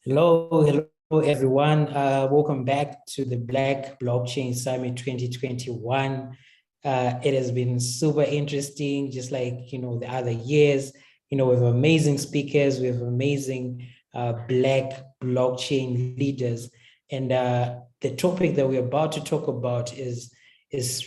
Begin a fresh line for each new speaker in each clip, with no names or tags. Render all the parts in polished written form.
Hello everyone. Welcome back to the Black Blockchain Summit 2021. It has been super interesting, just like the other years. We have amazing speakers, we have amazing Black blockchain leaders, and the topic that we're about to talk about is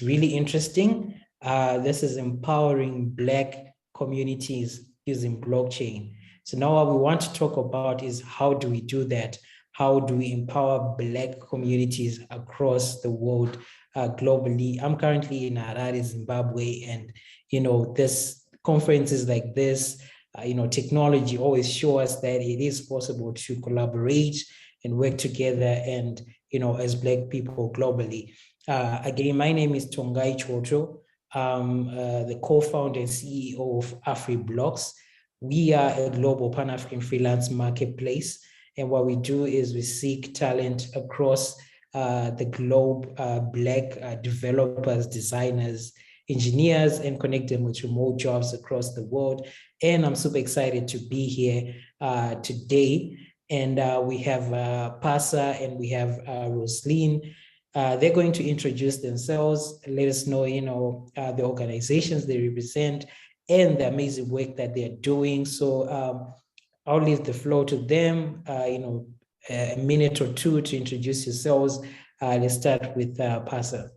really interesting. This is empowering Black communities using blockchain. So now what we want to talk about is how do we do that? How do we empower Black communities across the world, globally? I'm currently in Harare, Zimbabwe, and this conferences like this, technology always show us that it is possible to collaborate and work together, and as Black people globally. Again, my name is Tongai Chocho. The co-founder and CEO of AfriBlocks. We are a global Pan-African freelance marketplace. And what we do is we seek talent across the globe, Black developers, designers, engineers, and connect them with remote jobs across the world. And I'm super excited to be here today. And we have Pasa and we have Rosaline. They're going to introduce themselves, let us know, the organizations they represent, and the amazing work that they're doing. So I'll leave the floor to them, a minute or two to introduce yourselves. Let's start with Pasa.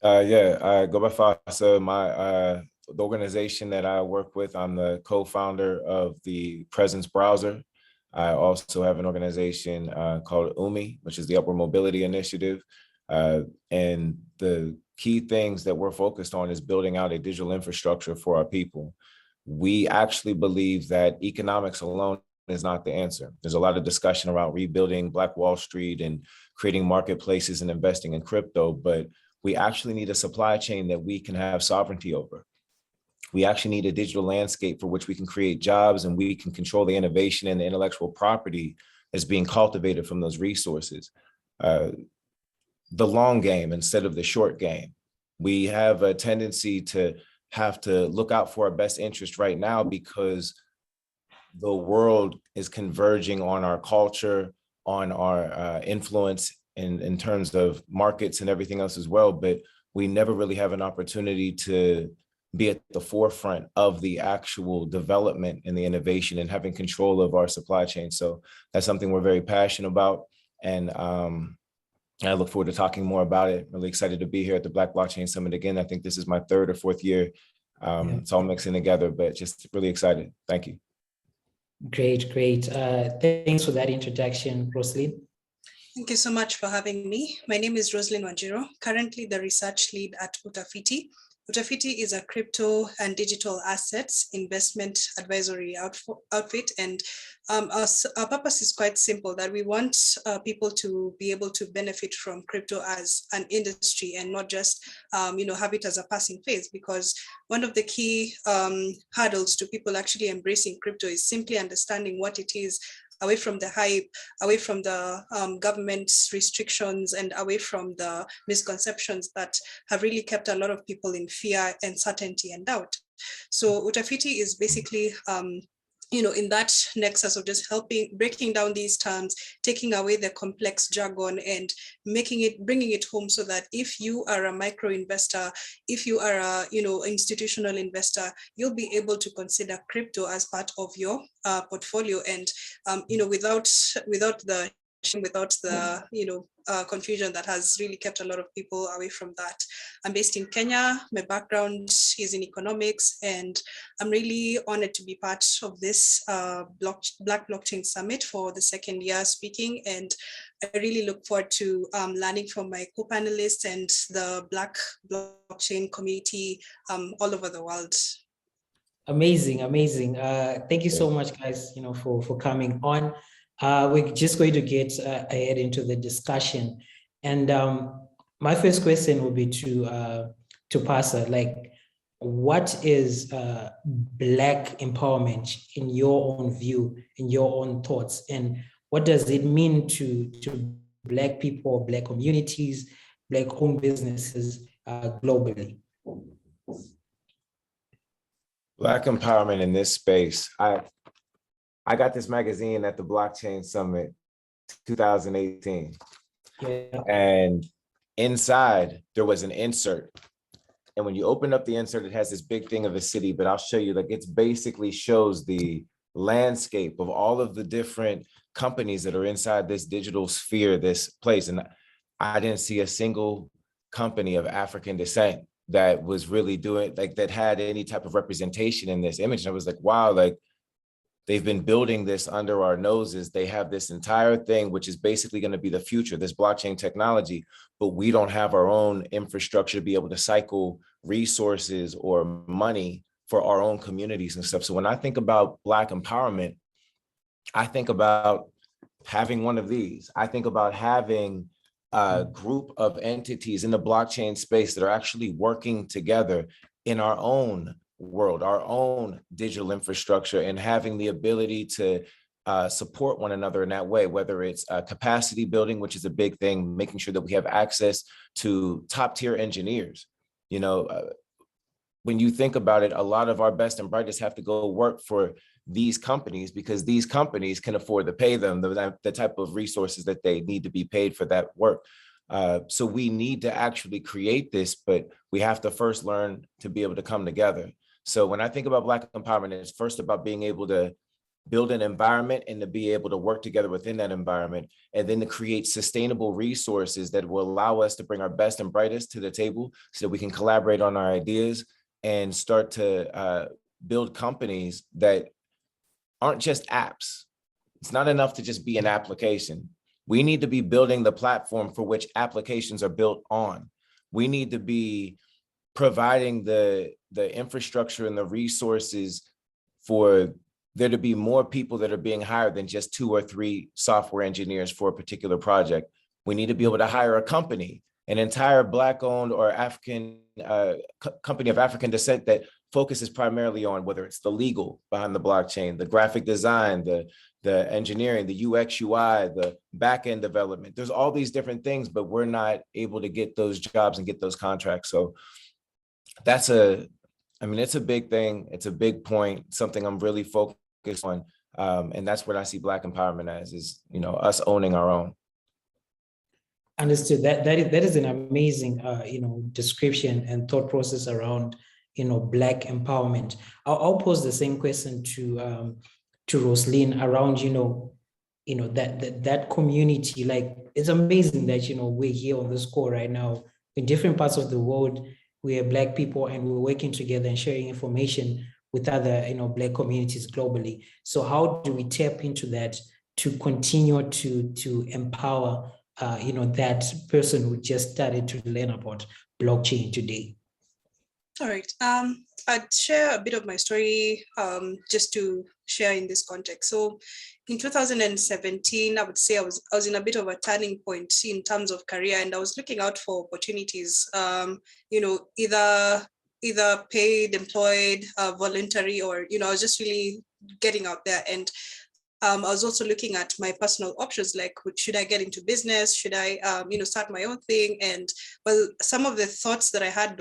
I go by FASA. The organization that I work with, I'm the co-founder of the Presence Browser. I also have an organization called UMI, which is the Upward Mobility Initiative. And the key things that we're focused on is building out a digital infrastructure for our people. We actually believe that economics alone is not the answer. There's a lot of discussion around rebuilding Black Wall Street and creating marketplaces and investing in crypto, but we actually need a supply chain that we can have sovereignty over. We actually need a digital landscape for which we can create jobs and we can control the innovation and the intellectual property that's being cultivated from those resources. The long game instead of the short game. We have a tendency to have to look out for our best interest right now because the world is converging on our culture, on our influence in terms of markets and everything else as well. But we never really have an opportunity to be at the forefront of the actual development and the innovation and having control of our supply chain. So that's something we're very passionate about. And I look forward to talking more about it. Really excited to be here at the Black Blockchain Summit again. I think this is my third or fourth year. It's all mixing together, but just really excited. Thank you.
Great. Thanks for that introduction, Rosaline.
Thank you so much for having me. My name is Rosaline Wanjiru, currently the research lead at Utafiti. Utafiti is a crypto and digital assets investment advisory outfit. And our purpose is quite simple, that we want people to be able to benefit from crypto as an industry and not just have it as a passing phase, because one of the key hurdles to people actually embracing crypto is simply understanding what it is, away from the hype, away from the government restrictions, and away from the misconceptions that have really kept a lot of people in fear, uncertainty, and doubt. So Utafiti is basically in that nexus of just breaking down these terms, taking away the complex jargon and bringing it home, so that if you are a micro investor, if you are a, institutional investor, you'll be able to consider crypto as part of your portfolio. And, without the confusion that has really kept a lot of people away from that. I'm based in Kenya. My background is in economics, and I'm really honored to be part of this Black Blockchain Summit for the second year speaking. And I really look forward to learning from my co-panelists and the Black blockchain community all over the world.
Amazing. Thank you so much, guys, for coming on. We're just going to get ahead into the discussion. And my first question will be to Pasa, what is Black empowerment in your own view, in your own thoughts? And what does it mean to Black people, Black communities, Black-owned businesses globally?
Black empowerment in this space, I got this magazine at the Blockchain Summit 2018.
Yeah.
And inside there was an insert. And when you open up the insert, it has this big thing of a city, but I'll show you, like, it's basically shows the landscape of all of the different companies that are inside this digital sphere, this place. And I didn't see a single company of African descent that was really doing, like, that had any type of representation in this image. And I was like, wow, like, they've been building this under our noses. They have this entire thing, which is basically going to be the future, this blockchain technology, but we don't have our own infrastructure to be able to cycle resources or money for our own communities and stuff. So when I think about Black empowerment, I think about having one of these. I think about having a group of entities in the blockchain space that are actually working together in our own world, our own digital infrastructure, and having the ability to support one another in that way, whether it's capacity building, which is a big thing, making sure that we have access to top tier engineers. You know, when you think about it, a lot of our best and brightest have to go work for these companies because these companies can afford to pay them the type of resources that they need to be paid for that work. So we need to actually create this, but we have to first learn to be able to come together. So when I think about Black empowerment, it's first about being able to build an environment and to be able to work together within that environment, and then to create sustainable resources that will allow us to bring our best and brightest to the table so that we can collaborate on our ideas and start to build companies that aren't just apps. It's not enough to just be an application. We need to be building the platform for which applications are built on. We need to be providing the infrastructure and the resources for there to be more people that are being hired than just 2 or 3 software engineers for a particular project. We need to be able to hire a company, an entire Black-owned or African company of African descent that focuses primarily on whether it's the legal behind the blockchain, the graphic design, the engineering, the UX, UI, the back-end development. There's all these different things, but we're not able to get those jobs and get those contracts. So that's it's a big thing. It's a big point, something I'm really focused on. And that's what I see Black empowerment as, is, you know, us owning our own.
Understood. That is an amazing, description and thought process around, Black empowerment. I'll pose the same question to Roslyn around, that community. Like, it's amazing that, we're here on this call right now in different parts of the world. We are Black people and we're working together and sharing information with other, Black communities globally. So how do we tap into that to continue to empower that person who just started to learn about blockchain today?
All right. I'd share a bit of my story just to share in this context. So in 2017, I would say I was in a bit of a turning point in terms of career, and I was looking out for opportunities, either paid, employed, voluntary, or, I was just really getting out there. And I was also looking at my personal options, like, should I get into business? Should I, start my own thing? And well, some of the thoughts that I had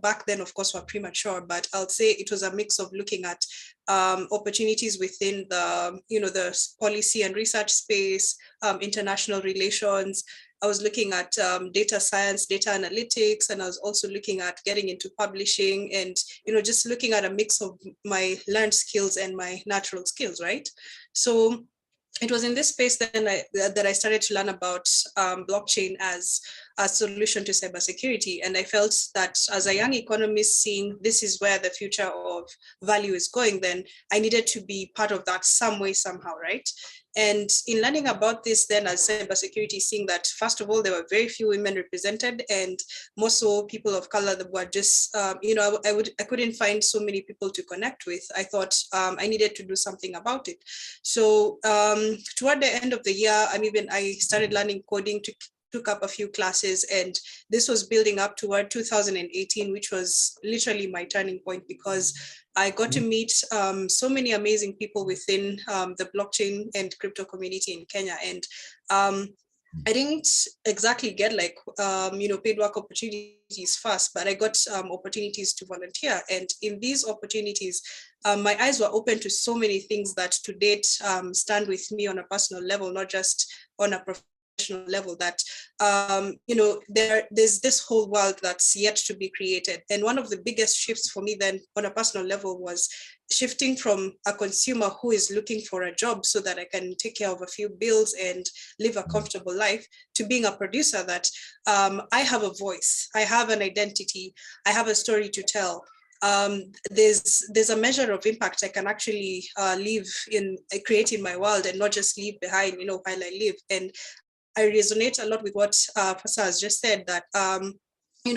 back then, of course, were premature, but I'll say it was a mix of looking at opportunities within the policy and research space, international relations. I was looking at data science, data analytics, and I was also looking at getting into publishing and, just looking at a mix of my learned skills and my natural skills, right? So it was in this space that I started to learn about blockchain as a solution to cybersecurity. And I felt that as a young economist, seeing this is where the future of value is going, then I needed to be part of that some way, somehow, right? And in learning about this, then as cybersecurity, seeing that, first of all, there were very few women represented, and more so people of color that were just, I couldn't find so many people to connect with. I thought I needed to do something about it. So toward the end of the year, I started learning coding, took up a few classes, and this was building up toward 2018, which was literally my turning point, because I got to meet so many amazing people within the blockchain and crypto community in Kenya. And I didn't exactly get like, paid work opportunities first, but I got opportunities to volunteer. And in these opportunities, my eyes were open to so many things that to date stand with me on a personal level, not just on a professional level, that, there's this whole world that's yet to be created. And one of the biggest shifts for me then on a personal level was shifting from a consumer who is looking for a job so that I can take care of a few bills and live a comfortable life, to being a producer that I have a voice, I have an identity, I have a story to tell. There's a measure of impact I can actually leave in creating my world, and not just leave behind, while I live. And I resonate a lot with what Fasa has just said, that we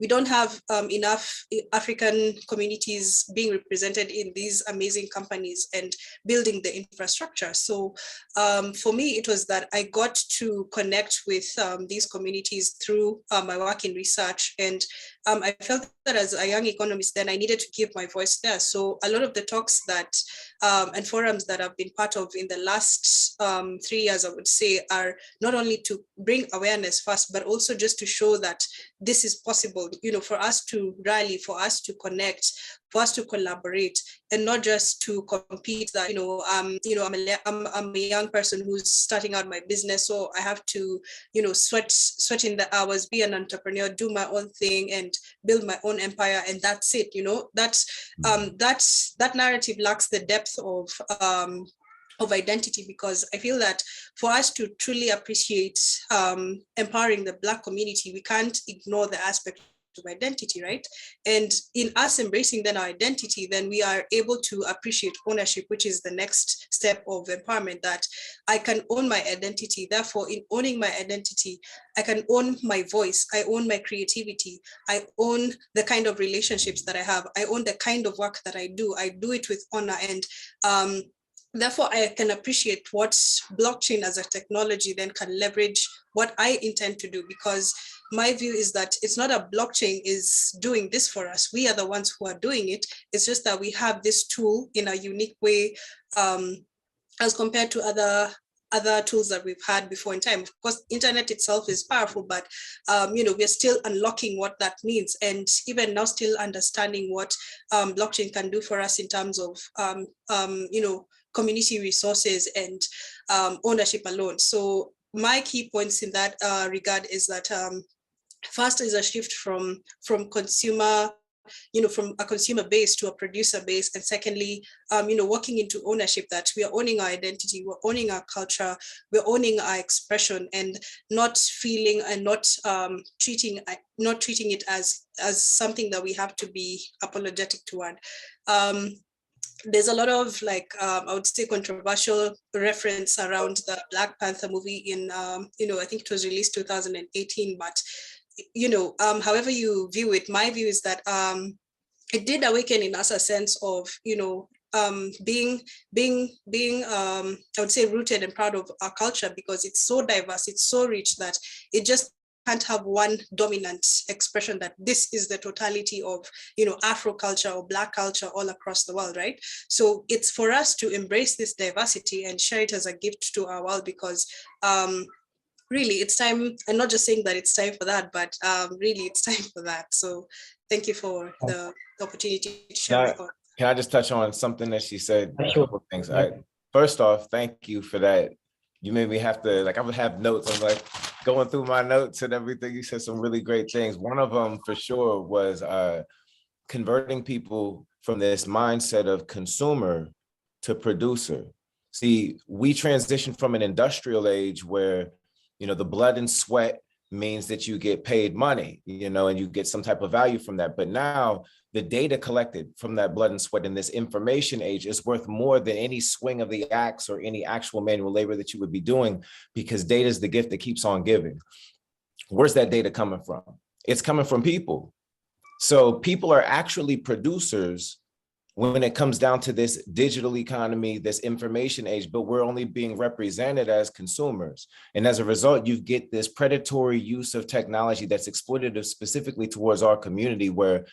don't have enough African communities being represented in these amazing companies and building the infrastructure. So for me, it was that I got to connect with these communities through my work in research. And I felt that as a young economist, then I needed to give my voice there. So a lot of the talks that and forums that I've been part of in the last 3 years, I would say, are not only to bring awareness first, but also just to show that this is possible, for us to rally, for us to connect, for us to collaborate, and not just to compete that, I'm a young person who's starting out my business, so I have to, sweat in the hours, be an entrepreneur, do my own thing and build my own empire. And that's it, that narrative lacks the depth of identity, because I feel that for us to truly appreciate empowering the Black community, we can't ignore the aspect of identity, right? And in us embracing then our identity, then we are able to appreciate ownership, which is the next step of empowerment, that I can own my identity. Therefore, in owning my identity, I can own my voice, I own my creativity, I own the kind of relationships that I have, I own the kind of work that I do it with honor. And therefore, I can appreciate what blockchain as a technology then can leverage what I intend to do, because my view is that it's not a blockchain is doing this for us. We are the ones who are doing it. It's just that we have this tool in a unique way as compared to other tools that we've had before in time. Of course, internet itself is powerful, but we're still unlocking what that means, and even now still understanding what blockchain can do for us in terms of community resources and ownership alone. So my key points in that regard is that first is a shift from consumer, from a consumer base to a producer base. And secondly, walking into ownership, that we are owning our identity, we're owning our culture, we're owning our expression, and not feeling and not treating it as something that we have to be apologetic toward. There's a lot of I would say controversial reference around the Black Panther movie in, I think it was released 2018, but, however you view it, my view is that it did awaken in us a sense of, being I would say rooted and proud of our culture, because it's so diverse, it's so rich that it just can't have one dominant expression that this is the totality of, Afro culture or Black culture all across the world, right? So it's for us to embrace this diversity and share it as a gift to our world, because really it's time. I'm not just saying that it's time for that, but really it's time for that. So thank you for the opportunity to share my thoughts.
Can I just touch on something that she said?
Sure.
A couple of things. First off, thank you for that. You made me have to, I would have notes. I'm going through my notes and everything. You said some really great things. One of them for sure was converting people from this mindset of consumer to producer. See, we transitioned from an industrial age where, the blood and sweat means that you get paid money, and you get some type of value from that. But now the data collected from that blood and sweat in this information age is worth more than any swing of the axe or any actual manual labor that you would be doing, because data is the gift that keeps on giving. Where's that data coming from? It's coming from people. So people are actually producers when it comes down to this digital economy, this information age, but we're only being represented as consumers. And as a result, you get this predatory use of technology that's exploitative specifically towards our community, where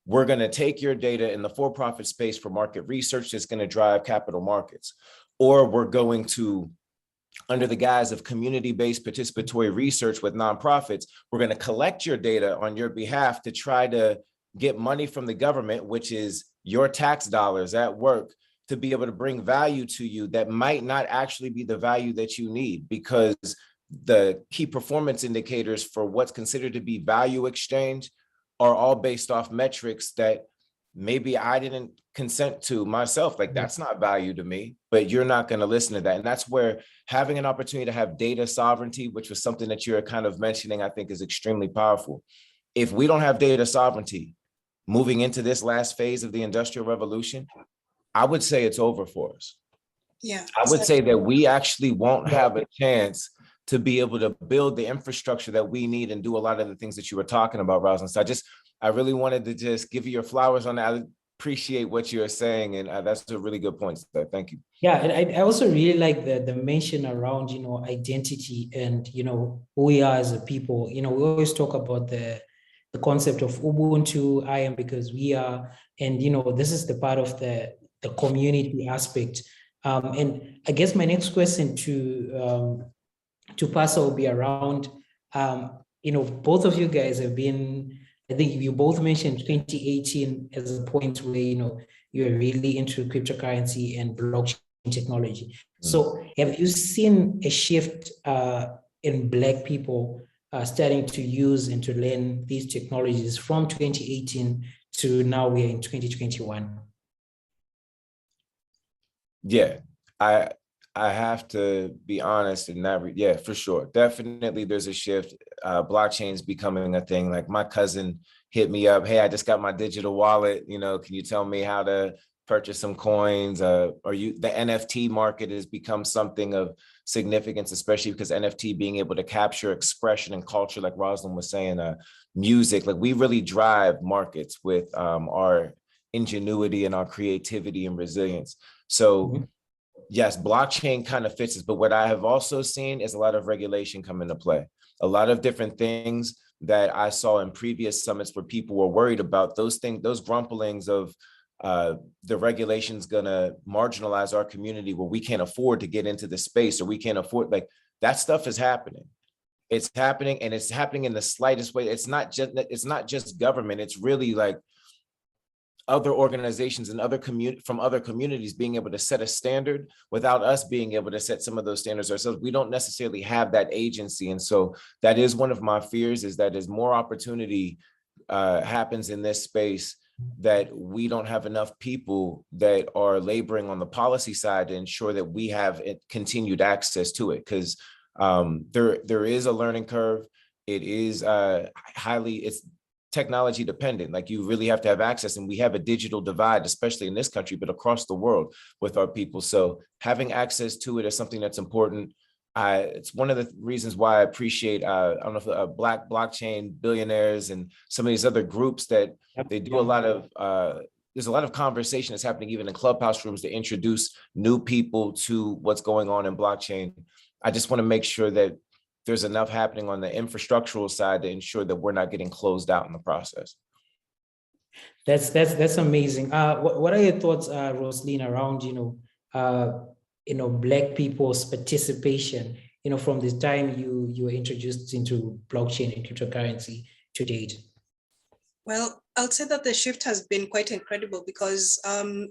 we're going to take your data in the for-profit space for market research that's going to drive capital markets, or we're going to under the guise of community-based participatory research with nonprofits, we're going to collect your data on your behalf to try to get money from the government, which is your tax dollars at work, to be able to bring value to you that might not actually be the value that you need, because the key performance indicators for what's considered to be value exchange are all based off metrics that maybe I didn't consent to myself. Like, that's not value to me, but you're not going to listen to that. And that's where having an opportunity to have data sovereignty, which was something that you're kind of mentioning, I think is extremely powerful. If we don't have data sovereignty moving into this last phase of the Industrial Revolution, I would say it's over for us.
Yeah,
I would say that we actually won't have a chance to be able to build the infrastructure that we need and do a lot of the things that you were talking about, Rosalind. So I really wanted to just give you your flowers on that. I appreciate what you're saying, and that's a really good point. So thank you.
Yeah, and I also really like the mention around, identity and, who we are as a people. We always talk about the concept of Ubuntu, I am because we are, and, this is the part of the community aspect. And I guess my next question to Pasa will be around, both of you guys have been, I think you both mentioned 2018 as a point where, you're really into cryptocurrency and blockchain technology. So have you seen a shift in Black people starting to use and to learn these technologies from 2018 to now we're in 2021?
Yeah, I have to be honest in that. Yeah, for sure. Definitely there's a shift. Blockchain's becoming a thing. Like, my cousin hit me up. Hey, I just got my digital wallet. Can you tell me how to purchase some coins? The NFT market has become something of significance, especially because NFT being able to capture expression and culture, like Rosalind was saying, music. Like, we really drive markets with our ingenuity and our creativity and resilience. So yes, blockchain kind of fits this, but what I have also seen is a lot of regulation come into play. A lot of different things that I saw in previous summits where people were worried about, those grumblings of the regulation's gonna marginalize our community where we can't afford to get into the space, or we can't afford, like, that stuff is happening. It's happening, and it's happening in the slightest way. It's not just government. It's really like other organizations and from other communities being able to set a standard without us being able to set some of those standards ourselves. We don't necessarily have that agency. And so that is one of my fears, is that as more opportunity happens in this space, that we don't have enough people that are laboring on the policy side to ensure that we have continued access to it. Because there is a learning curve. It is it's technology dependent. Like, you really have to have access, and we have a digital divide, especially in this country, but across the world with our people. So having access to it is something that's important. It's one of the reasons why I appreciate, I don't know if Black blockchain billionaires and some of these other groups that they do a lot of, there's a lot of conversation that's happening even in Clubhouse rooms to introduce new people to what's going on in blockchain. I just want to make sure that there's enough happening on the infrastructural side to ensure that we're not getting closed out in the process.
That's amazing. What are your thoughts, Rosaline, around Black people's participation, from the time you were introduced into blockchain and cryptocurrency to date?
Well, I'll say that the shift has been quite incredible, because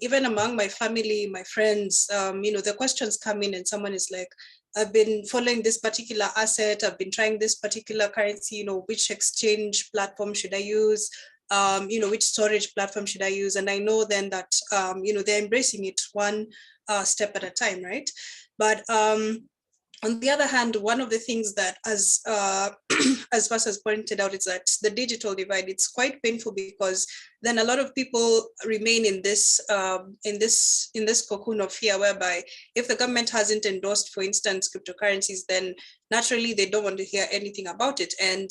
even among my family, my friends, the questions come in and someone is like, I've been following this particular asset, I've been trying this particular currency, which exchange platform should I use? Which storage platform should I use? And I know then that, they're embracing it one step at a time, right? But on the other hand, one of the things that, as Vas has pointed out, is that the digital divide, it's quite painful, because then a lot of people remain in this cocoon of fear, whereby if the government hasn't endorsed, for instance, cryptocurrencies, then naturally they don't want to hear anything about it. And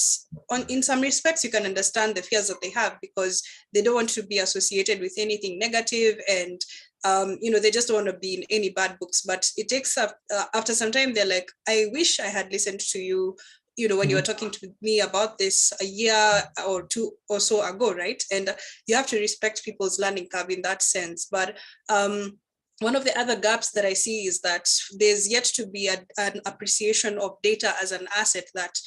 in some respects, you can understand the fears that they have, because they don't want to be associated with anything negative, and they just don't want to be in any bad books. But it takes up after some time, they're like, I wish I had listened to you, when you were talking to me about this a year or two or so ago, right? And you have to respect people's learning curve in that sense. But one of the other gaps that I see is that there's yet to be an appreciation of data as an asset. That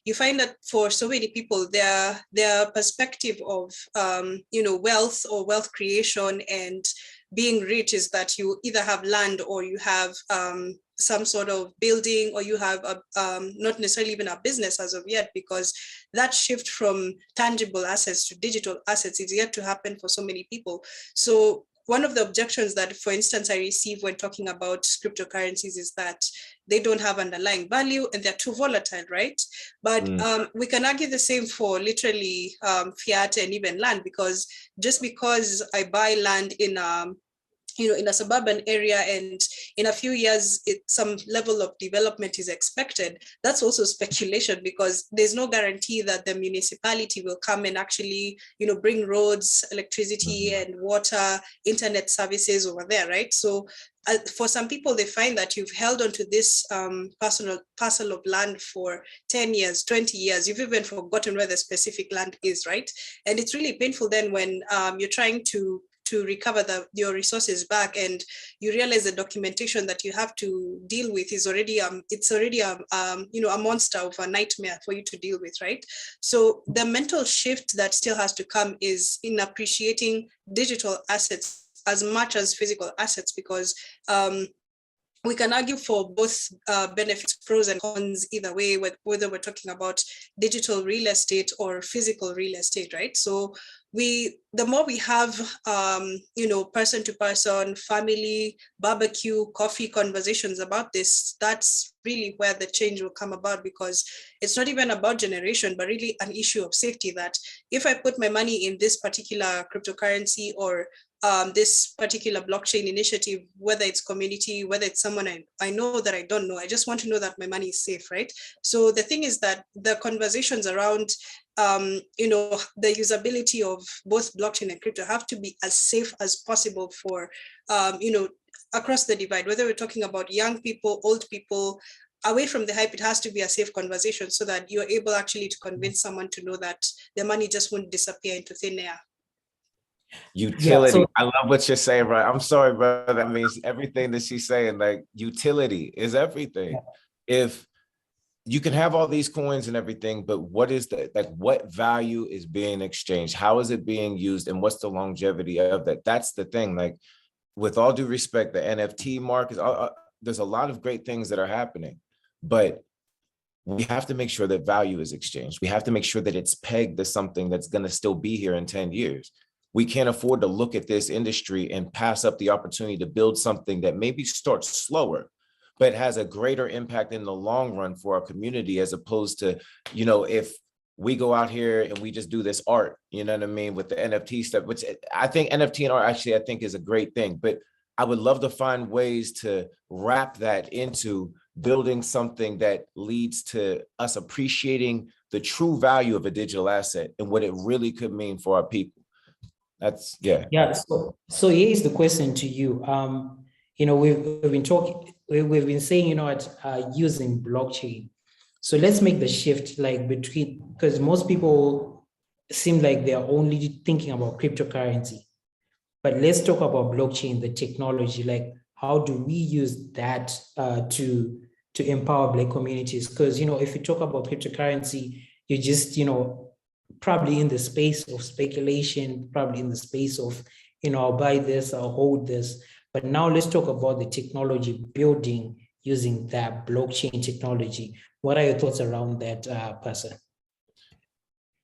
you find that for so many people, their perspective of wealth or wealth creation and being rich is that you either have land or you have some sort of building, or you have not necessarily even a business as of yet, because that shift from tangible assets to digital assets is yet to happen for so many people. So one of the objections that, for instance, I receive when talking about cryptocurrencies is that they don't have underlying value and they're too volatile, right? But we can argue the same for literally fiat and even land, because just because I buy land in in a suburban area and in a few years some level of development is expected, that's also speculation, because there's no guarantee that the municipality will come and actually bring roads, electricity and water, internet services over there, right? So for some people, they find that you've held onto this parcel of land for 10 years, 20 years, you've even forgotten where the specific land is, right? And it's really painful then when you're trying to recover your resources back, and you realize the documentation that you have to deal with is already a monster of a nightmare for you to deal with, right? So the mental shift that still has to come is in appreciating digital assets as much as physical assets, because we can argue for both benefits, pros and cons either way, whether we're talking about digital real estate or physical real estate, right? So the more we have, person to person, family, barbecue, coffee conversations about this, that's really where the change will come about, because it's not even about generation, but really an issue of safety, that if I put my money in this particular cryptocurrency or this particular blockchain initiative, whether it's community, whether it's someone I know that I don't know, I just want to know that my money is safe, right? So the thing is that the conversations around the usability of both blockchain and crypto have to be as safe as possible for across the divide, whether we're talking about young people, old people. Away from the hype, it has to be a safe conversation so that you're able actually to convince someone to know that their money just won't disappear into thin air.
Utility. I love what you're saying, right? I'm sorry, brother. That means everything that she's saying, like utility is everything. If you can have all these coins and everything, but what is what value is being exchanged? How is it being used? And what's the longevity of that? That's the thing. Like, with all due respect, the NFT market, there's a lot of great things that are happening, but we have to make sure that value is exchanged. We have to make sure that it's pegged to something that's going to still be here in 10 years. We can't afford to look at this industry and pass up the opportunity to build something that maybe starts slower, but has a greater impact in the long run for our community, as opposed to, if we go out here and we just do this art, you know what I mean, with the NFT stuff, which I think NFT and art actually, I think is a great thing, but I would love to find ways to wrap that into building something that leads to us appreciating the true value of a digital asset and what it really could mean for our people. That's
So here's the question to you. We've been saying, using blockchain. So let's make the shift, because most people seem like they're only thinking about cryptocurrency, but let's talk about blockchain, the technology. Like, how do we use that to empower Black communities? Because if you talk about cryptocurrency, you're just probably in the space of speculation, probably in the space of I'll buy this, I'll hold this. But now let's talk about the technology building using that blockchain technology. What are your thoughts around that, person?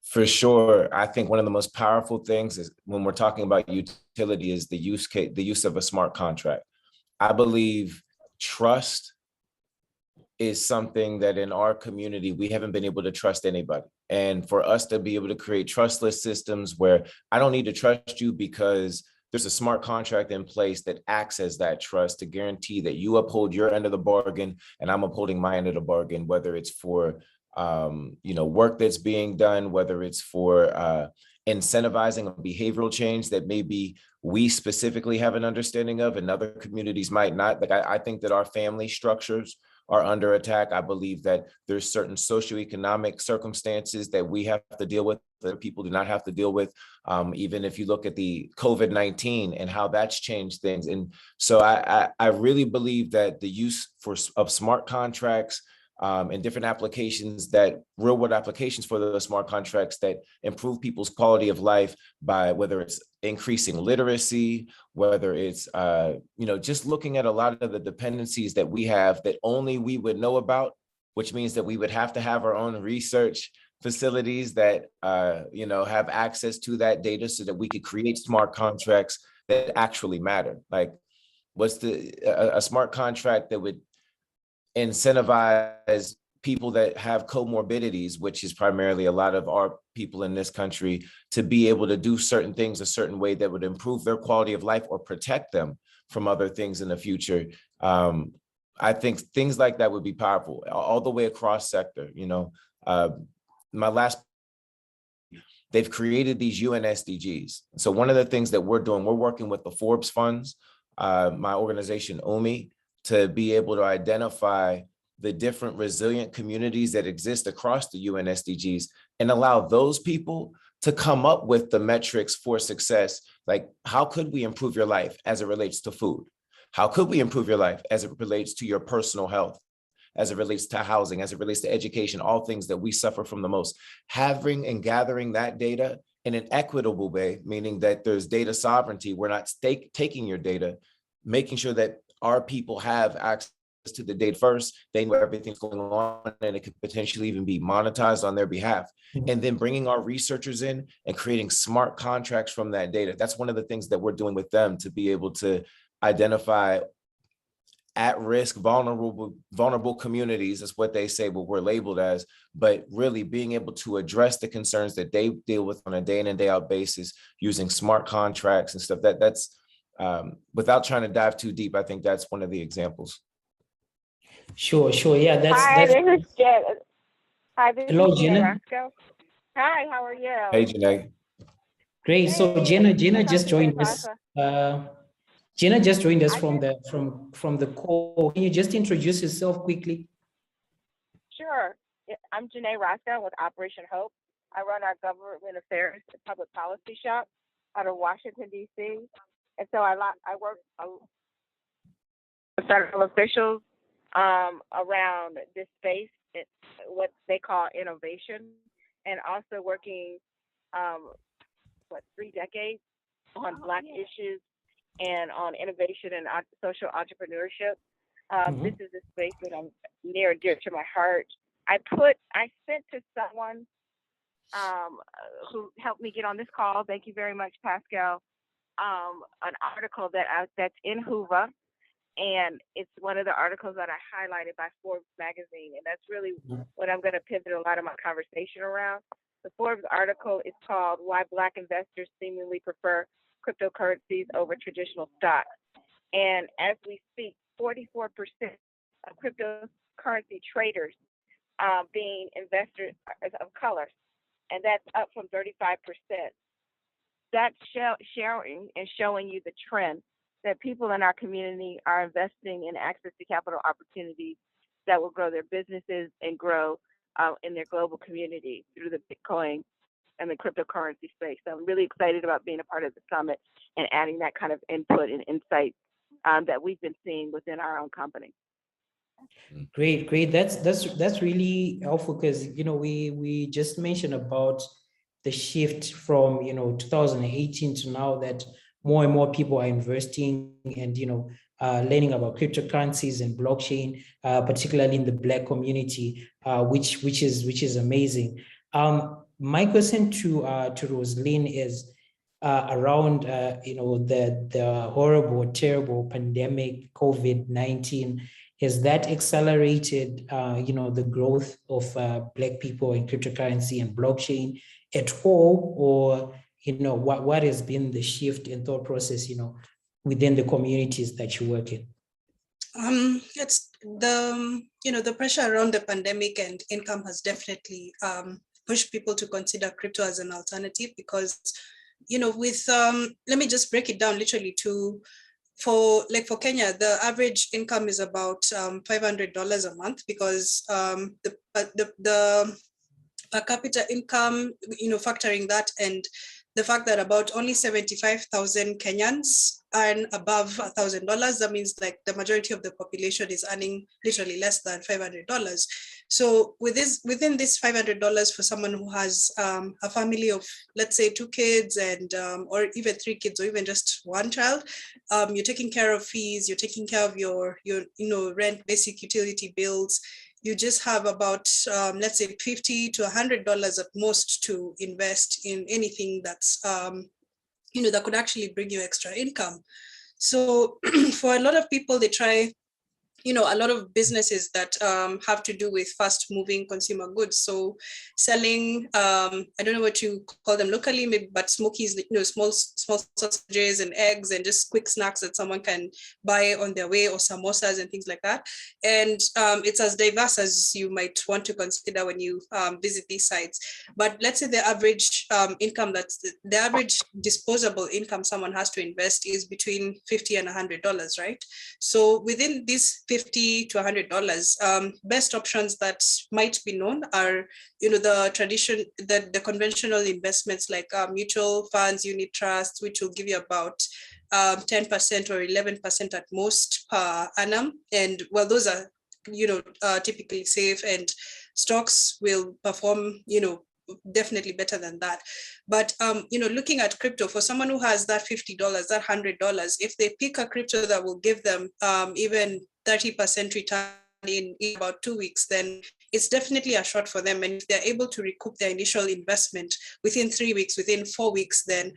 For sure. I think one of the most powerful things is when we're talking about utility is the use of a smart contract. I believe trust is something that in our community, we haven't been able to trust anybody. And for us to be able to create trustless systems where I don't need to trust you because there's a smart contract in place that acts as that trust to guarantee that you uphold your end of the bargain and I'm upholding my end of the bargain, whether it's for work that's being done, whether it's for incentivizing a behavioral change that maybe we specifically have an understanding of and other communities might not. Like I think that our family structures are under attack. I believe that there's certain socioeconomic circumstances that we have to deal with that people do not have to deal with. Even if you look at the COVID-19 and how that's changed things. And so I really believe that the use of smart contracts and different applications, that real world applications for the smart contracts that improve people's quality of life by whether it's increasing literacy, whether it's just looking at a lot of the dependencies that we have that only we would know about, which means that we would have to have our own research facilities that have access to that data so that we could create smart contracts that actually matter. Like, what's a smart contract that would incentivize people that have comorbidities, which is primarily a lot of our people in this country, to be able to do certain things a certain way that would improve their quality of life or protect them from other things in the future. I think things like that would be powerful all the way across sector. They've created these UN SDGs. So one of the things that we're doing, we're working with the Forbes funds, my organization, UMI, to be able to identify the different resilient communities that exist across the UN SDGs and allow those people to come up with the metrics for success. Like, how could we improve your life as it relates to food? How could we improve your life as it relates to your personal health, as it relates to housing, as it relates to education, all things that we suffer from the most? Having and gathering that data in an equitable way, meaning that there's data sovereignty. We're not taking your data, making sure that our people have access to the data first. They know everything's going on and it could potentially even be monetized on their behalf. And then bringing our researchers in and creating smart contracts from that data. That's one of the things that we're doing with them, to be able to identify at-risk, vulnerable communities, is what they say, what we're labeled as, but really being able to address the concerns that they deal with on a day in and day out basis using smart contracts and stuff. That's without trying to dive too deep, I think that's one of the examples.
Sure. Yeah,
Hi,
that's
this is Jen. Hi, this
Hello,
is Jenna
Jenna.
Roscoe. Hi, how are you?
Hey, Janae.
Great. So
Hey,
Jenna just joined us.
Rasa.
Jenna just joined us
I
from
did.
the call. Can you just introduce yourself quickly?
Sure. Yeah, I'm Janae Roscoe with Operation Hope. I run our government affairs and public policy shop out of Washington, D.C. And so I work with federal officials around this space, what they call innovation, and also working 3 decades on Black issues and on innovation and social entrepreneurship. This is a space that I'm near and dear to my heart. I sent to someone who helped me get on this call. Thank you very much, Pascal. An article that's in Hoover, and it's one of the articles that I highlighted by Forbes magazine, and that's really what I'm going to pivot a lot of my conversation around. The Forbes article is called "Why Black Investors Seemingly Prefer Cryptocurrencies Over Traditional Stocks." And as we speak, 44% of cryptocurrency traders being investors of color, and that's up from 35%. That's showing you the trend that people in our community are investing in access to capital opportunities that will grow their businesses and grow in their global community through the Bitcoin and the cryptocurrency space. So I'm really excited about being a part of the summit and adding that kind of input and insight that we've been seeing within our own company.
Great. That's really helpful, because we just mentioned about the shift from 2018 to now, that more and more people are investing and learning about cryptocurrencies and blockchain, particularly in the Black community, which is amazing. My question to Rosalyn is around the horrible, terrible pandemic COVID-19. Has that accelerated the growth of Black people in cryptocurrency and blockchain at all, or what has been the shift in thought process within the communities that you work in?
It's the pressure around the pandemic and income has definitely pushed people to consider crypto as an alternative, because with let me just break it down literally to for Kenya, the average income is about $500 a month, because the per capita income, factoring that, and the fact that about only 75,000 Kenyans earn above $1,000, that means like the majority of the population is earning literally less than $500. So within this $500, for someone who has a family of, let's say, 2 kids and or even 3 kids, or even just 1 child, you're taking care of fees, you're taking care of your rent, basic utility bills. You just have about, let's say, $50 to $100 at most to invest in anything that's, that could actually bring you extra income. So for a lot of people, they try, a lot of businesses that have to do with fast moving consumer goods. So selling, I don't know what you call them locally, maybe, but smokies, small sausages and eggs and just quick snacks that someone can buy on their way, or samosas and things like that. And it's as diverse as you might want to consider when you visit these sites. But let's say the average income, the average disposable income someone has to invest is between $50 and $100, right? So within these $50 to $100, best options that might be known are, the conventional investments like mutual funds, unit trusts, which will give you about 10% or 11% at most per annum. And well, those are, typically safe, and stocks will perform, definitely better than that. But looking at crypto, for someone who has that $50, that $100, if they pick a crypto that will give them even 30% return in about 2 weeks, then it's definitely a shot for them. And if they're able to recoup their initial investment within 3 weeks, within 4 weeks, then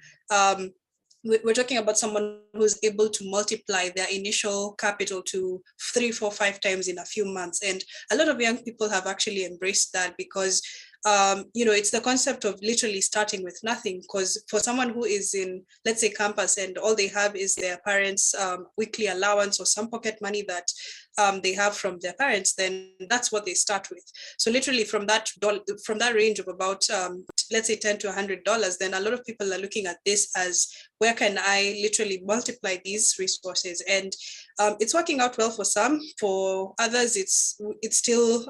we're talking about someone who's able to multiply their initial capital to 3, 4, 5 times in a few months. And a lot of young people have actually embraced that, because it's the concept of literally starting with nothing. Because for someone who is in, let's say, campus, and all they have is their parents' weekly allowance or some pocket money that they have from their parents, then that's what they start with. So literally from that range of about, let's say, $10 to $100, then a lot of people are looking at this as, where can I literally multiply these resources? And it's working out well for some. For others, it's still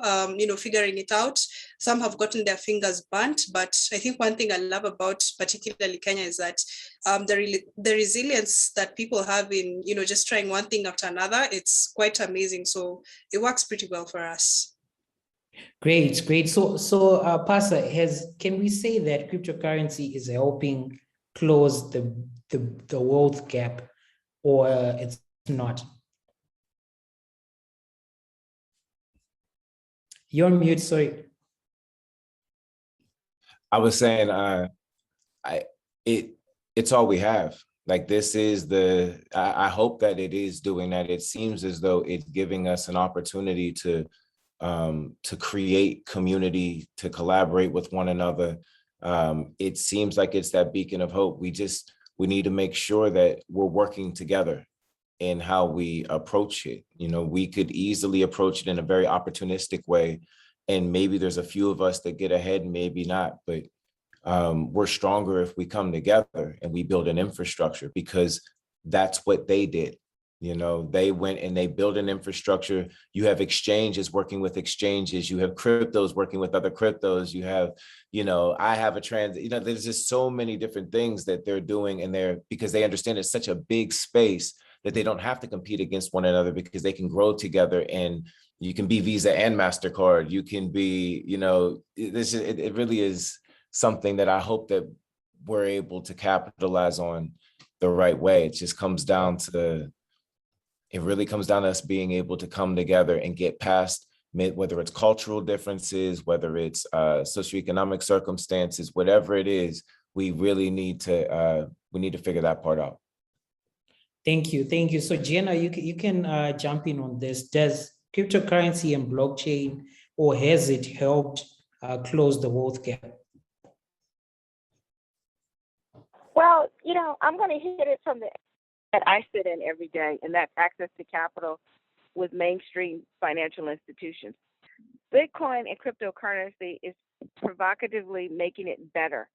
figuring it out. Some have gotten their fingers burnt, but I think one thing I love about particularly Kenya is that the resilience that people have in just trying one thing after another. It's quite amazing. So it works pretty well for us.
Great. So Pasa, can we say that cryptocurrency is helping close the wealth gap, or it's not? You're on mute, sorry.
I was saying, it's all we have. Like, this is I hope that it is doing that. It seems as though it's giving us an opportunity to create community, to collaborate with one another. It seems like it's that beacon of hope. We need to make sure that we're working together in how we approach it. We could easily approach it in a very opportunistic way, and maybe there's a few of us that get ahead, maybe not, but we're stronger if we come together and we build an infrastructure, because that's what they did. They went and they built an infrastructure. You have exchanges working with exchanges. You have cryptos working with other cryptos. You have, I have a there's just so many different things that they're doing, and because they understand it's such a big space that they don't have to compete against one another, because they can grow together. And you can be Visa and MasterCard. You can be, it really is something that I hope that we're able to capitalize on the right way. It really comes down to us being able to come together and get past, whether it's cultural differences, whether it's socioeconomic circumstances, whatever it is, we really need to figure that part out.
Thank you. So Jenna, you can jump in on this. Does cryptocurrency and blockchain, or has it helped close the wealth gap?
Well, I'm going to hit it from the that I sit in every day, and that's access to capital with mainstream financial institutions. Bitcoin and cryptocurrency is provocatively making it better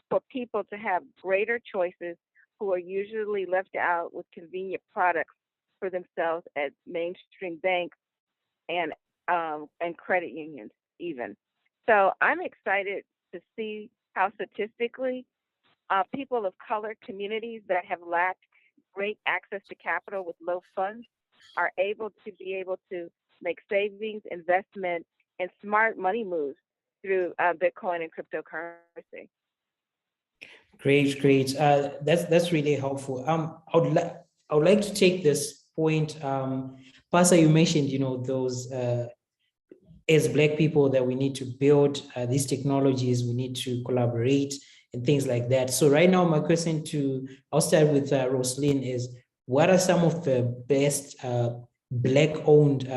for people to have greater choices who are usually left out with convenient products for themselves at mainstream banks and credit unions even. So I'm excited to see how statistically people of color communities that have lacked great access to capital with low funds are able to make savings, investment, and smart money moves through Bitcoin and cryptocurrency.
Great, great. That's really helpful. I would like to take this point. Pastor, you mentioned, those as Black people that we need to build these technologies, we need to collaborate and things like that. So right now, my question I'll start with Roslyn is, what are some of the best Black-owned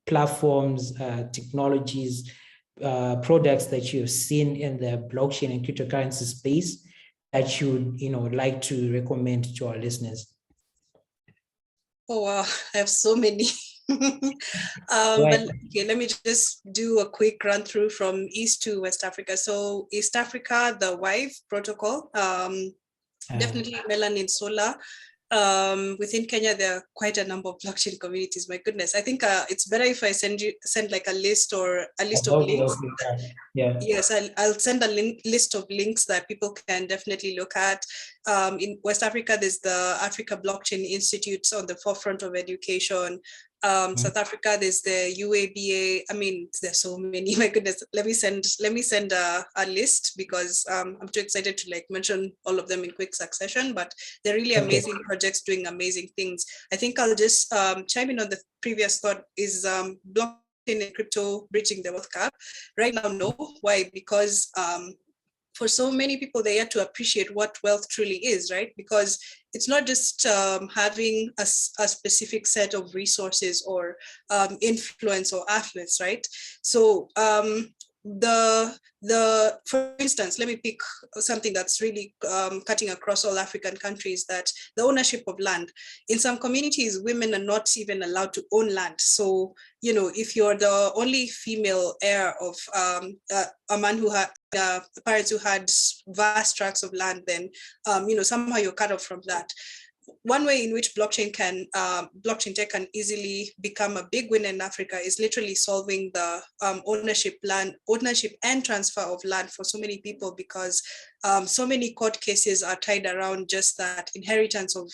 platforms, technologies, products that you've seen in the blockchain and cryptocurrency space that you would like to recommend to our listeners?
Oh wow, I have so many. But okay, let me just do a quick run through from East to West Africa. So East Africa, the WIVE protocol, definitely Melanin Solar. Within Kenya, there are quite a number of blockchain communities. My goodness, I think it's better if I send like a list of links.
Yeah.
Yes, I'll send a list of links that people can definitely look at. In West Africa, there's the Africa Blockchain Institutes on the forefront of education. South Africa, there's the UABA. I mean, there's so many. My goodness, let me send a list, because I'm too excited to mention all of them in quick succession. But they're really amazing projects doing amazing things. I think I'll just chime in on the previous thought is blockchain and crypto bridging the wealth gap. Right now, no. Why? Because for so many people, they have to appreciate what wealth truly is, right? Because it's not just having a specific set of resources or influence or affluence, right? So for instance, let me pick something that's really cutting across all African countries, that the ownership of land. In some communities, women are not even allowed to own land. So, if you're the only female heir of a man who had parents who had vast tracts of land, then, somehow you're cut off from that. One way in which blockchain tech can easily become a big win in Africa is literally solving the ownership and transfer of land for so many people, because so many court cases are tied around just that inheritance of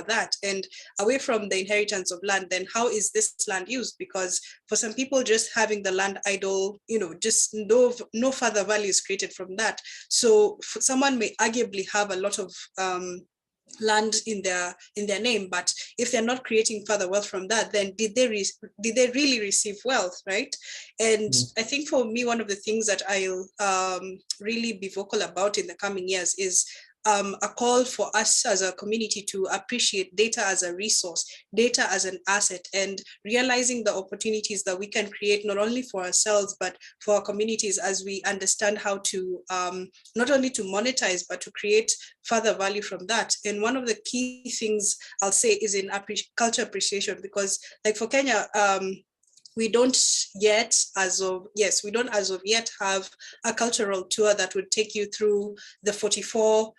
that. And away from the inheritance of land, then how is this land used? Because for some people, just having the land idle, just no further value is created from that. So someone may arguably have a lot of land in their name, but if they're not creating further wealth from that, then did they really receive wealth, right? And I think for me, one of the things that I'll really be vocal about in the coming years is a call for us as a community to appreciate data as a resource, data as an asset, and realizing the opportunities that we can create not only for ourselves, but for our communities, as we understand how to not only to monetize, but to create further value from that. And one of the key things I'll say is in culture appreciation, because for Kenya, we don't as of yet have a cultural tour that would take you through the 44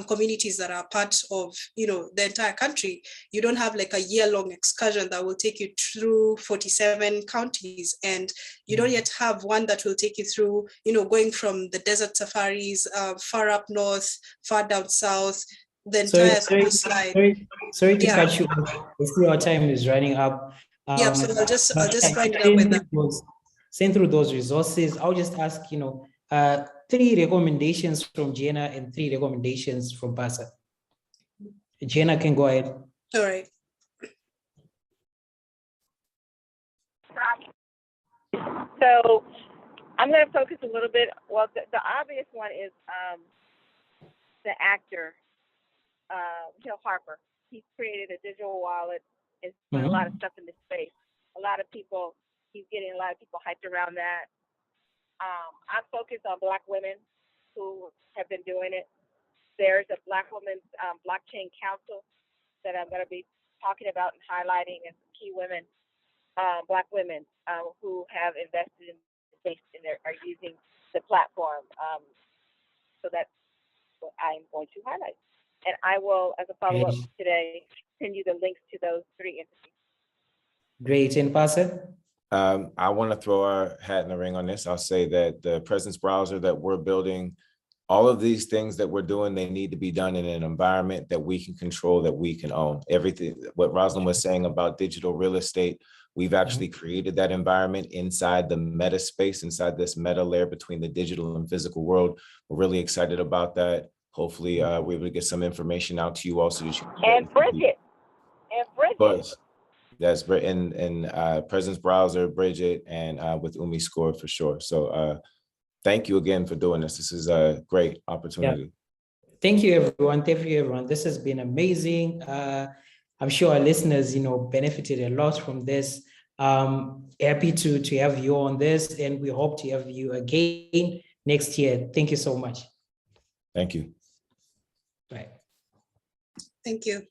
communities that are part of the entire country. You don't have a year-long excursion that will take you through 47 counties, and you don't yet have one that will take you through going from the desert safaris far up north, far down south, the entire coastline.
Sorry to cut you off. I see our time is running up.
Yeah, so I'll just find it out with that.
Send through those resources. I'll just ask, 3 recommendations from Jenna and 3 recommendations from Basa. Jenna can go ahead.
All right.
So I'm going to focus a little bit. Well, the obvious one is the actor, Hill Harper. He's created a digital wallet. It's a lot of stuff in this space. He's getting a lot of people hyped around that. I'm focused on Black women who have been doing it. There's a Black Women's Blockchain Council that I'm going to be talking about and highlighting as key women, Black women who have invested in the space and are using the platform. So that's what I'm going to highlight. And I will, as a follow-up
Great.
today, send you the links to those 3 entities.
Great. And Pastor?
I want to throw our hat in the ring on this. I'll say that the presence browser that we're building, all of these things that we're doing, they need to be done in an environment that we can control, that we can own. Everything, what Rosalind was saying about digital real estate, we've actually created that environment inside the meta space, inside this meta layer between the digital and physical world. We're really excited about that. Hopefully we're able to get some information out to you also. That you can
And Bridget.
That's in Presence Browser, Bridget, and with Umi Score for sure. So thank you again for doing this. This is a great opportunity.
Thank you, everyone. Thank you, everyone. This has been amazing. I'm sure our listeners, benefited a lot from this. Happy to have you on this, and we hope to have you again next year. Thank you so much.
Thank you.
Bye.
Thank you.